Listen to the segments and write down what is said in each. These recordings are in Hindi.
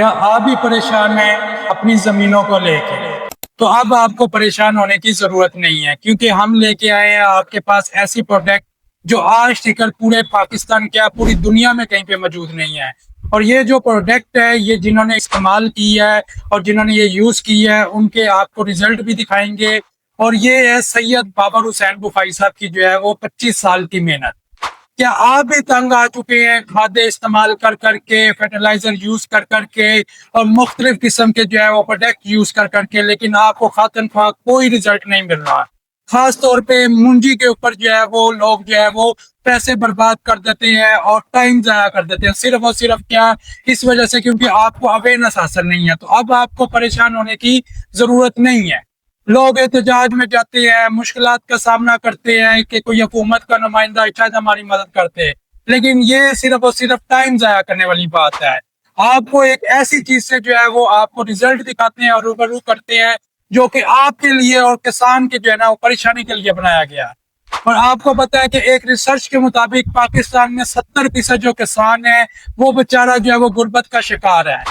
क्या आप भी परेशान हैं अपनी ज़मीनों को लेके? तो अब आपको परेशान होने की ज़रूरत नहीं है, क्योंकि हम लेके आए हैं आपके पास ऐसी प्रोडक्ट जो आज तक पूरे पाकिस्तान, क्या पूरी दुनिया में कहीं पे मौजूद नहीं है। और ये जो प्रोडक्ट है, ये जिन्होंने इस्तेमाल की है और जिन्होंने ये यूज़ की है, उनके आपको रिजल्ट भी दिखाएंगे। और ये है सैयद बाबर हुसैन बुखारी साहब की जो है वो 25 साल की मेहनत। क्या आप भी तंग आ चुके हैं खाद्य इस्तेमाल कर करके, फर्टिलाइजर यूज कर करके और मुख्तलिफ किस्म के जो है वो प्रोडक्ट यूज कर करके, लेकिन आपको खातन ख्वाह कोई रिजल्ट नहीं मिल रहा। खास तौर पे मुंजी के ऊपर जो है वो लोग जो है वो पैसे बर्बाद कर देते हैं और टाइम जाया कर देते हैं, सिर्फ और सिर्फ क्या, इस वजह से क्योंकि आपको अवेयरनेस हासिल नहीं है। तो अब आपको परेशान होने की जरूरत नहीं है। लोग एहतजाज में जाते हैं, मुश्किलात का सामना करते हैं कि कोई हुकूमत का नुमाइंदा शायद हमारी मदद करते, लेकिन ये सिर्फ और सिर्फ टाइम जाया करने वाली बात है। आपको एक ऐसी चीज से जो है वो आपको रिजल्ट दिखाते हैं और रूबरू करते हैं, जो कि आपके लिए और किसान के जो है ना वो परेशानी के लिए बनाया गया है। और आपको पता है कि एक रिसर्च के मुताबिक पाकिस्तान में 70% जो किसान है वो बेचारा जो है वो गुर्बत का शिकार है,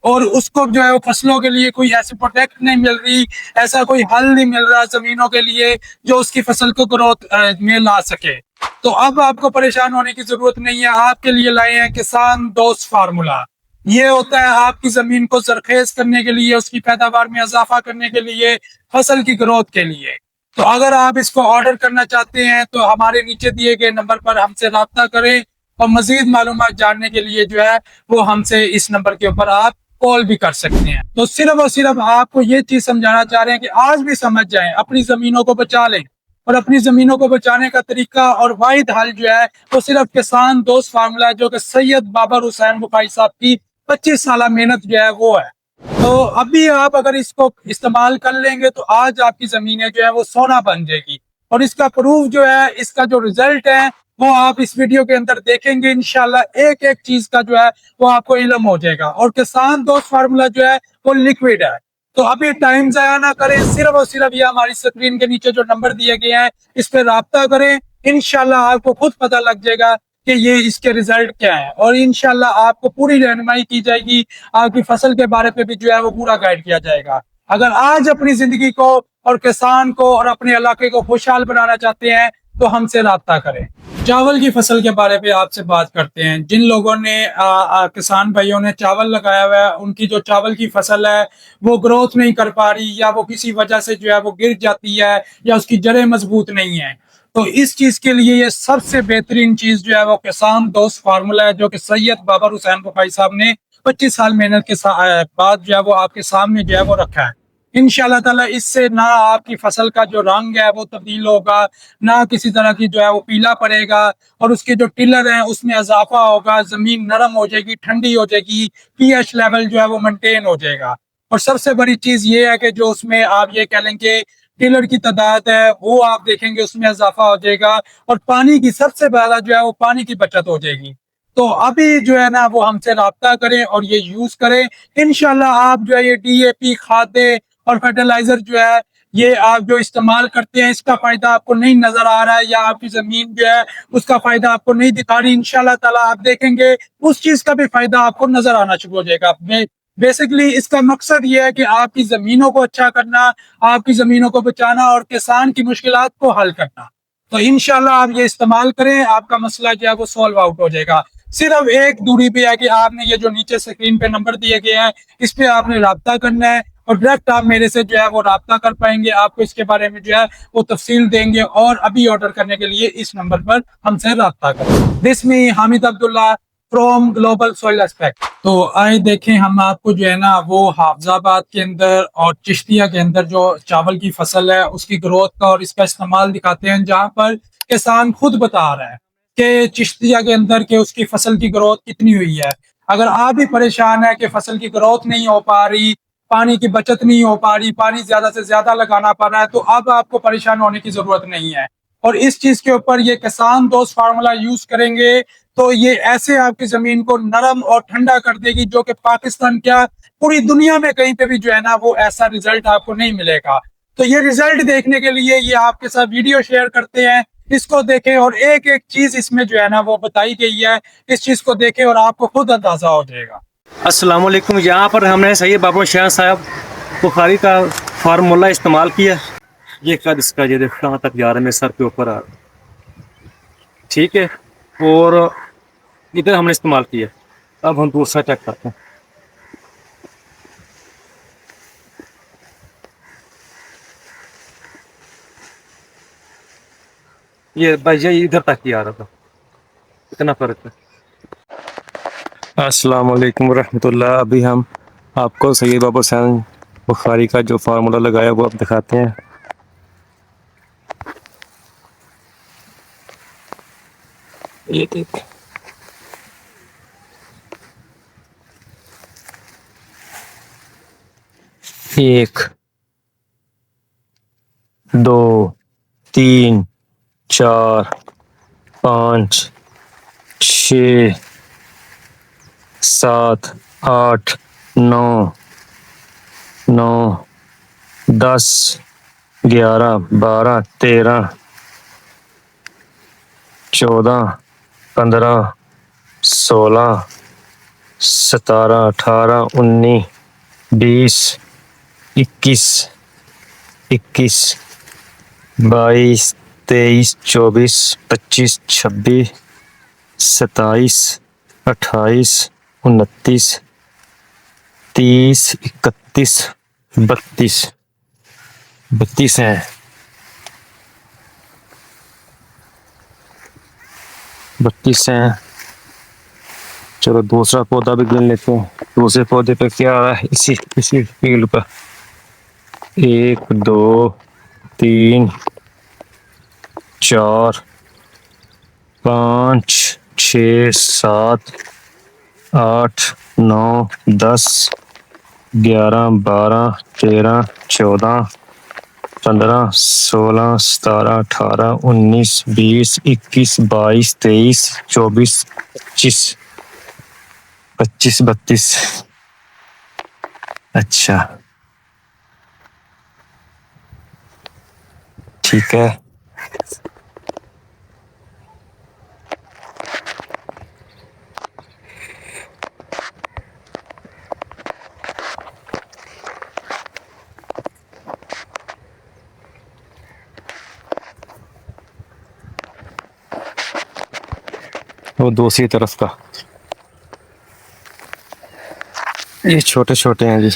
और उसको जो है वो फसलों के लिए कोई ऐसी प्रोटेक्ट नहीं मिल रही, ऐसा कोई हल नहीं मिल रहा जमीनों के लिए जो उसकी फसल को ग्रोथ में ला सके। तो अब आपको परेशान होने की जरूरत नहीं है। आपके लिए लाए हैं किसान दोस्त फार्मूला। ये होता है आपकी जमीन को जरखेज करने के लिए, उसकी पैदावार में इजाफा करने के लिए, फसल की ग्रोथ के लिए। तो अगर आप इसको ऑर्डर करना चाहते हैं तो हमारे नीचे दिए गए नंबर पर हमसे रब्ता करें, और मजीद मालूमात जानने के लिए जो है वो हमसे इस नंबर के ऊपर आप कॉल भी कर सकते हैं। तो सिर्फ और सिर्फ आपको ये चीज समझाना चाह रहे हैं कि आज भी समझ जाएं, अपनी जमीनों को बचा लें। और अपनी जमीनों को बचाने का तरीका और वाहिद हल जो है वो सिर्फ किसान दोस्त फार्मूला है, जो कि सैयद बाबर हुसैन बुखारी साहब की 25 साल मेहनत जो है वो है। तो अभी आप अगर इसको इस्तेमाल कर लेंगे तो आज आपकी जमीनें जो है वो सोना बन जाएगी। और इसका प्रूफ जो है, इसका जो रिजल्ट है वो आप इस वीडियो के अंदर देखेंगे। इंशाल्लाह एक एक चीज का जो है वो आपको इल्म हो जाएगा। और किसान दोस्त फार्मूला जो है वो लिक्विड है। तो अभी टाइम जाया ना करें, सिर्फ और सिर्फ ये हमारी स्क्रीन के नीचे जो नंबर दिए गए हैं इस पे राब्ता करें। इंशाल्लाह आपको खुद पता लग जाएगा कि ये इसके रिजल्ट क्या है, और इंशाल्लाह आपको पूरी रहनुमाई की जाएगी। आपकी फसल के बारे में भी जो है वो पूरा गाइड किया जाएगा। अगर आज अपनी जिंदगी को और किसान को और अपने इलाके को खुशहाल बनाना चाहते हैं तो हमसे राब्ता करें। चावल की फसल के बारे में आपसे बात करते हैं। जिन लोगों ने किसान भाइयों ने चावल लगाया हुआ है, उनकी जो चावल की फसल है वो ग्रोथ नहीं कर पा रही, या वो किसी वजह से जो है वो गिर जाती है, या उसकी जड़ें मजबूत नहीं है, तो इस चीज के लिए ये सबसे बेहतरीन चीज जो है वो किसान दोस्त फार्मूला है, जो कि सैयद बाबर हुसैन बुखारी साहब ने 25 साल मेहनत के बाद जो है वो आपके सामने जो है वो रखा है। इंशाल्लाह ताला इससे ना आपकी फसल का जो रंग है वो तब्दील होगा, ना किसी तरह की जो है वो पीला पड़ेगा, और उसके जो टिलर हैं उसमें इजाफा होगा, जमीन नरम हो जाएगी, ठंडी हो जाएगी, पीएच लेवल जो है वो मेंटेन हो जाएगा। और सबसे बड़ी चीज ये है कि जो उसमें आप ये कह लेंगे टिलर की तादाद है वो आप देखेंगे उसमें इजाफा हो जाएगा, और पानी की सबसे पहला जो है वो पानी की बचत हो जाएगी। तो अभी जो है ना वो हमसे राब्ता करें और ये यूज करें। इंशाल्लाह आप जो है ये डीएपी खादे और फर्टिलाइजर जो है ये आप जो इस्तेमाल करते हैं इसका फायदा आपको नहीं नजर आ रहा है, या आपकी जमीन जो है उसका फायदा आपको नहीं दिखा रही, इंशाल्लाह ताला आप देखेंगे उस चीज का भी फायदा आपको नजर आना शुरू हो जाएगा। बेसिकली इसका मकसद ये है कि आपकी जमीनों को अच्छा करना, आपकी जमीनों को बचाना और किसान की मुश्किलात को हल करना। तो इंशाल्लाह आप ये इस्तेमाल करें, आपका मसला जो है वो सॉल्व आउट हो जाएगा। सिर्फ एक दूरी पे है कि आपने ये जो नीचे स्क्रीन पे नंबर दिए गए हैं इस पे आपने राब्ता करना है, और डायरेक्ट आप मेरे से जो है वो राब्ता कर पाएंगे। आपको इसके बारे में जो है वो तफसील देंगे, और अभी ऑर्डर करने के लिए इस नंबर पर हमसे राब्ता करें। This me Hamid Abdullah from global soil aspect. तो आए देखें, हम आपको जो है ना वो हाफजाबाद के अंदर और चिश्तिया के अंदर जो चावल की फसल है उसकी ग्रोथ का और इसका इस्तेमाल दिखाते हैं, जहाँ पर किसान खुद बता रहा है कि चिश्तिया के अंदर के उसकी फसल की ग्रोथ कितनी हुई है। अगर आप भी परेशान है कि फसल की ग्रोथ नहीं हो पा रही, पानी की बचत नहीं हो पा रही, पानी ज्यादा से ज्यादा लगाना पड़ रहा है, तो अब आपको परेशान होने की जरूरत नहीं है। और इस चीज के ऊपर ये किसान दोस्त फार्मूला यूज करेंगे तो ये ऐसे आपकी जमीन को नरम और ठंडा कर देगी, जो कि पाकिस्तान क्या पूरी दुनिया में कहीं पे भी जो है ना वो ऐसा रिजल्ट आपको नहीं मिलेगा। तो ये रिजल्ट देखने के लिए ये आपके साथ वीडियो शेयर करते हैं, इसको देखें और एक एक चीज इसमें जो है ना वो बताई गई है, इस चीज को देखें और आपको खुद अंदाजा हो जाएगा। अस्सलाम वालेकुम। यहाँ पर हमने सैयद बाबर शाह साहब बुखारी का फार्मूला इस्तेमाल किया। ये कद इसका ये देखो कहाँ तक जा रहा है, मेरे सर के ऊपर आ रहा है। ठीक है, और इधर हमने इस्तेमाल किया। अब हम दूसरा चेक करते हैं। ये भाई ये इधर तक ही आ रहा था, इतना फर्क है। अस्सलाम वालेकुम रहमतुल्लाह। अभी हम आपको सैयद बाबर शाह बुखारी का जो फार्मूला लगाया वो अब दिखाते हैं। ये देख, एक, दो, तीन, चार, पाँच, छः, सात, आठ, नौ, 10, 11, 12, 13, 14, 15, 16, 17, 18, 19, 20, 21, 22, 23, 24, 25, 26, 27, 28, 29, 30, 31, 32 हैं। 32 हैं। चलो दूसरा पौधा भी गिन लेते हैं। दूसरे पौधे पे क्या आ रहा है, इसी फील्ड पर 1, 2, 3, 4, 5, 6, 7, 8, 9, 10, 11, 12, 13, 14, 15, 16, 17, 18, 19, 20, 21, 22, 23, 24, 25, 25, 32। अच्छा, ठीक है। वो दूसरी तरफ का, ये छोटे छोटे हैं जी।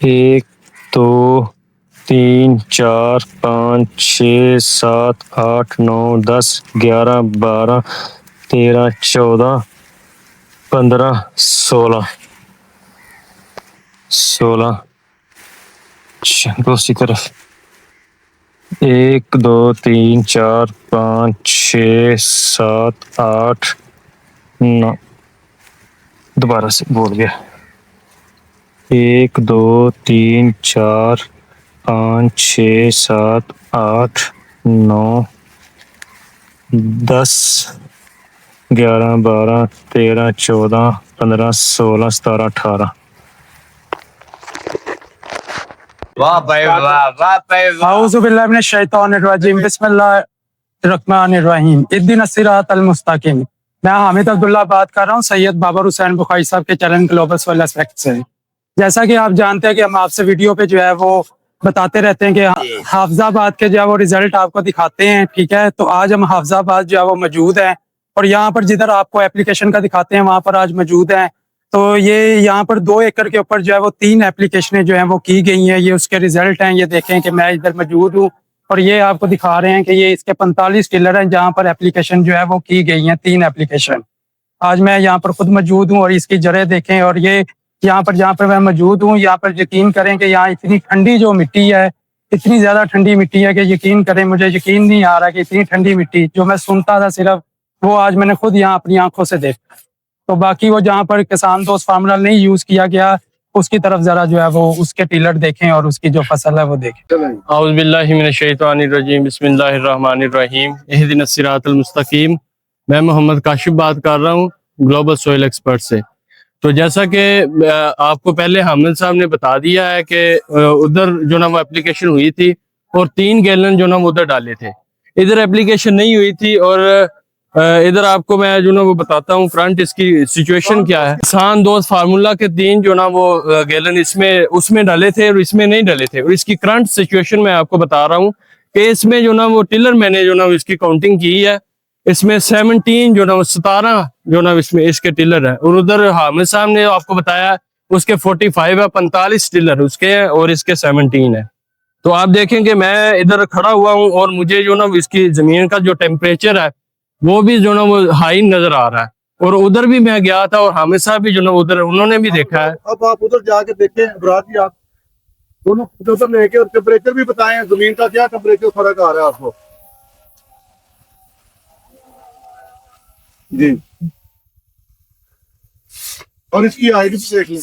एक, दो, 3, 4, 5, 6, 7, 8, 9, 10, 11, 12, 13, 14, 15, 16, 16। दूसरी तरफ 1, 2, 3, 4, 5, 6, 7, 8, 9। दोबारा से बोल गया। 1, 2, 3, 4, 5, 6, 7, 8, 9, 10, 11, 12, 13, 14, 15, 16, 17, 18। वाह भाई वाह, वाह भाई वाह। औज़ुबिल्लाहिमिनश्शैतानिर्रजीम, बिस्मिल्लाहिर्रहमानिर्रहीम, इहदिनस सिरातल मुस्तकीम। मैं हामिद अब्दुल्ला बात कर रहा हूँ सैयद बाबर हुसैन बुखारी साहब के चैनल ग्लोबल सोल एस्पेक्ट से। जैसा कि आप जानते हैं कि हम आपसे वीडियो पे जो है वो बताते रहते हैं कि हाफिजाबाद के जो है वो रिजल्ट आपको दिखाते हैं, ठीक है। तो आज हम हाफिजाबाद जो है वो मौजूद हैं और यहाँ पर जिधर आपको एप्लीकेशन का दिखाते हैं वहाँ पर आज मौजूद हैं। तो ये यहाँ पर 2 एकड़ के ऊपर जो है वो 3 एप्लीकेशनें जो हैं वो की गई हैं। ये उसके रिजल्ट हैं। ये देखें कि मैं इधर मौजूद हूँ और ये आपको दिखा रहे हैं कि ये इसके 45 टिलर हैं जहाँ पर एप्लीकेशन जो है वो की गई हैं, 3 एप्लीकेशन। आज मैं यहाँ पर खुद मौजूद हूँ और इसकी जड़ें देखें। और ये यहाँ पर जहाँ पर मैं मौजूद हूँ, यहाँ पर यकीन करें कि यहाँ इतनी ठंडी जो मिट्टी है, इतनी ज़्यादा ठंडी मिट्टी है कि यकीन करें, मुझे यकीन नहीं आ रहा कि इतनी ठंडी मिट्टी जो मैं सुनता था सिर्फ, वो आज मैंने खुद यहाँ अपनी आंखों से देखा। तो बाकी वो जहाँ पर किसान दोस्त फार्मूला नहीं यूज़ किया गया उसकी तरफ ज़रा जो है वो उसके टिलर देखें और उसकी जो फसल है वो देखें। औज़ुबिल्लाहिमिनश्शैतानिर्रजीम, बिस्मिल्लाहिर्रहमानिर्रहीम, इहदिनस सिरातल मुस्तकीम। मैं मोहम्मद काशिफ बात कर रहा हूँ ग्लोबल सोइल एक्सपर्ट से। तो जैसा कि आपको पहले हामिद साहब ने बता दिया है कि उधर जो ना वो एप्लीकेशन हुई थी और 3 गैलन जो ना वो उधर डाले थे। इधर एप्लीकेशन नहीं हुई थी और इधर आपको मैं जो ना वो बताता हूँ फ्रंट इसकी सिचुएशन क्या है। सान दोस्त फार्मूला के 3 जो ना वो गैलन इसमें उसमें डाले थे और इसमें नहीं डाले थे। और इसकी करंट सिचुएशन मैं आपको बता रहा हूँ कि इसमें जो ना वो टिलर मैंने जो ना इसकी काउंटिंग की है, इसमें 17 जो ना वो 17 जो ना इसमें इसके टिलर है। और उधर हामिद साहब ने आपको बताया उसके 45 है, 45 टिलर उसके हैं और इसके 17 है। तो आप देखें कि मैं इधर खड़ा हुआ हूँ और मुझे जो ना इसकी जमीन का जो टेम्परेचर है वो भी जो ना वो हाई नजर आ रहा है। और उधर भी मैं गया था और हामिद साहब भी जो ना उधर उन्होंने भी देखा है। अब आप उधर जाके देखें इमरान जी, आप दोनों उधर लेके और टेम्परेचर भी बताएं, जमीन का क्या टेम्परेचर फर्क आ रहा है आपको जी। और इसकी हाइट भी देख लें,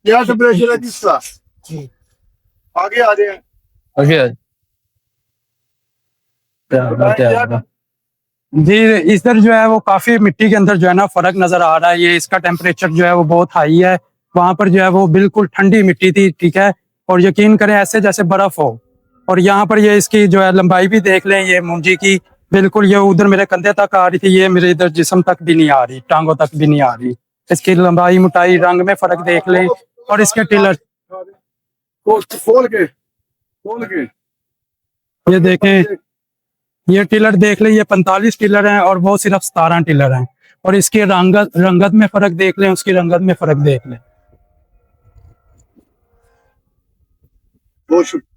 क्या टेम्परेचर है किसका। आगे आ जाए, जी इधर जो है वो काफी मिट्टी के अंदर जो है ना फर्क नजर आ रहा है। ये इसका टेम्परेचर जो है वो बहुत हाई है, वहां पर जो है वो बिल्कुल ठंडी मिट्टी थी, ठीक है। और यकीन करें ऐसे जैसे बर्फ हो। और यहाँ पर ये इसकी जो है लंबाई भी देख लें, ये मुंजी की बिल्कुल ये उधर मेरे कंधे तक आ रही थी, ये मेरे इधर जिस्म तक भी नहीं आ रही, टांगों तक भी नहीं आ रही। इसकी लंबाई मोटाई रंग में फर्क देख लें। और इसके टिलर खोल के ये देखें, ये टिलर देख लें, ये 45 टिलर हैं और वो सिर्फ 17 टिलर हैं। और इसकी रंगत में फर्क देख लें, उसकी रंगत में फर्क देख लें। बहुत शुक्रिया।